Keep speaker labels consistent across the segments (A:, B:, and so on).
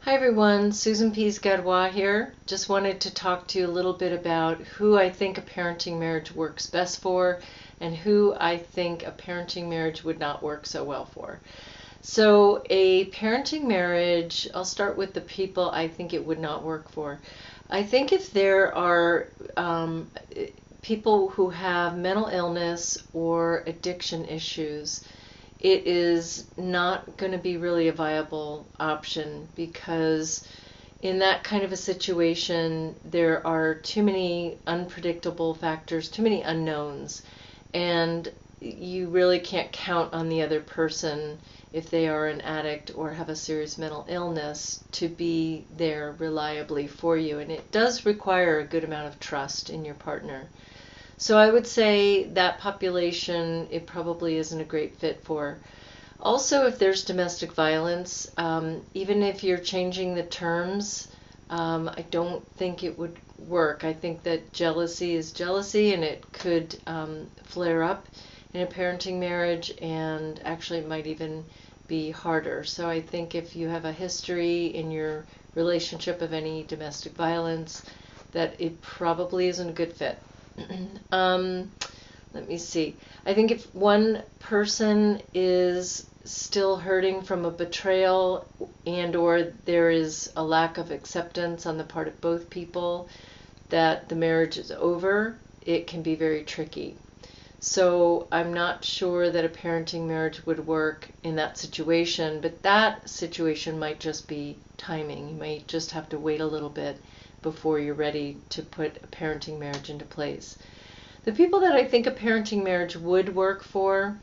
A: Hi everyone, Susan Pease Gaduoa here. Just wanted to talk to you a little bit about who I think a parenting marriage works best for and who I think a parenting marriage would not work so well for. So a parenting marriage, I'll start with the people I think it would not work for. I think if there are people who have mental illness or addiction issues, it is not going to be really a viable option because in that kind of a situation, there are too many unpredictable factors, too many unknowns, and you really can't count on the other person if they are an addict or have a serious mental illness to be there reliably for you. And it does require a good amount of trust in your partner. So I would say that population, it probably isn't a great fit for. Also, if there's domestic violence, even if you're changing the terms, I don't think it would work. I think that jealousy is jealousy and it could flare up in a parenting marriage, and actually it might even be harder. So I think if you have a history in your relationship of any domestic violence, that it probably isn't a good fit. Let me see. I think if one person is still hurting from a betrayal and or there is a lack of acceptance on the part of both people that the marriage is over, it can be very tricky. So I'm not sure that a parenting marriage would work in that situation, but that situation might just be timing. You might just have to wait a little bit before you're ready to put a parenting marriage into place. The people that I think a parenting marriage would work for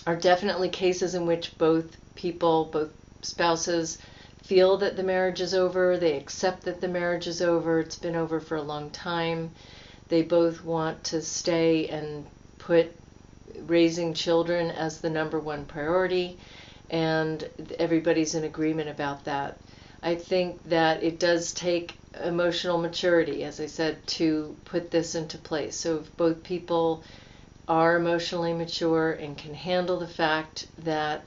A: are definitely cases in which both people, both spouses, feel that the marriage is over, they accept that the marriage is over, it's been over for a long time, they both want to stay and put raising children as the number one priority, and everybody's in agreement about that. I think that it does take emotional maturity, as I said, to put this into place. So if both people are emotionally mature and can handle the fact that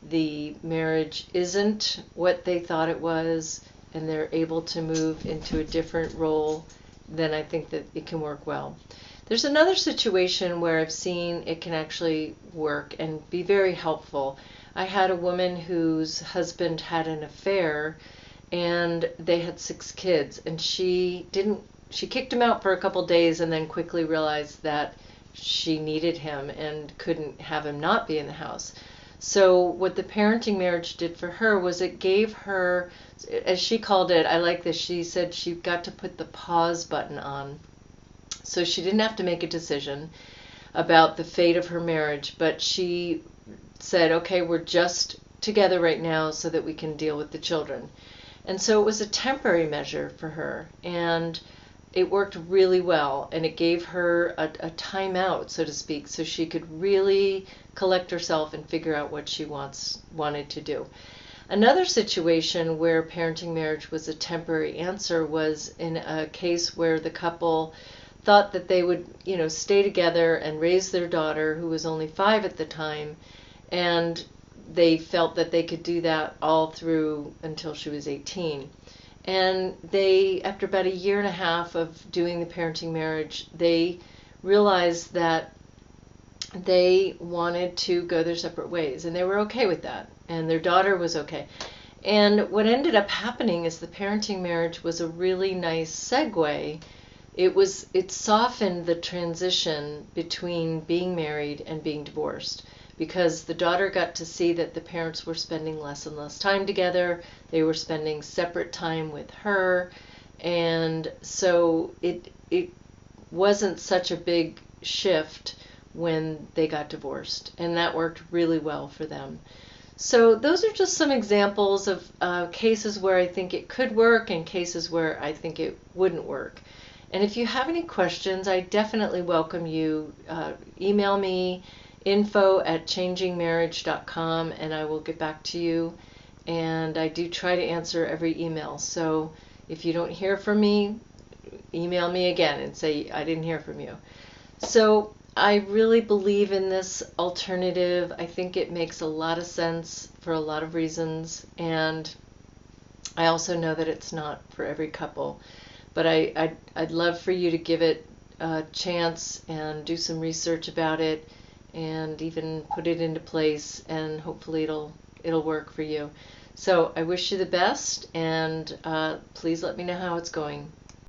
A: the marriage isn't what they thought it was, and they're able to move into a different role, then I think that it can work well. There's another situation where I've seen it can actually work and be very helpful. I had a woman whose husband had an affair and they had 6 kids, and she kicked him out for a couple days and then quickly realized that she needed him and couldn't have him not be in the house. So what the parenting marriage did for her was it gave her, as she called it, I like this, she said she got to put the pause button on. So she didn't have to make a decision about the fate of her marriage, but she said, okay, we're just together right now so that we can deal with the children. And so it was a temporary measure for her, and it worked really well, and it gave her a time out, so to speak, so she could really collect herself and figure out what she wanted to do. Another situation where parenting marriage was a temporary answer was in a case where the couple thought that they would, stay together and raise their daughter, who was only 5 at the time, and they felt that they could do that all through until she was 18. And they, after about a year and a half of doing the parenting marriage, they realized that they wanted to go their separate ways, and they were okay with that, and their daughter was okay. And what ended up happening is the parenting marriage was a really nice segue. It softened the transition between being married and being divorced, because the daughter got to see that the parents were spending less and less time together. They were spending separate time with her, and so it wasn't such a big shift when they got divorced, and that worked really well for them. So those are just some examples of cases where I think it could work and cases where I think it wouldn't work. And if you have any questions, I definitely welcome you. Email me info@changingmarriage.com, and I will get back to you. And I do try to answer every email. So if you don't hear from me, email me again and say I didn't hear from you. So I really believe in this alternative. I think it makes a lot of sense for a lot of reasons, and I also know that it's not for every couple, but I'd love for you to give it a chance and do some research about it and even put it into place, and hopefully it'll work for you. So I wish you the best, and please let me know how it's going.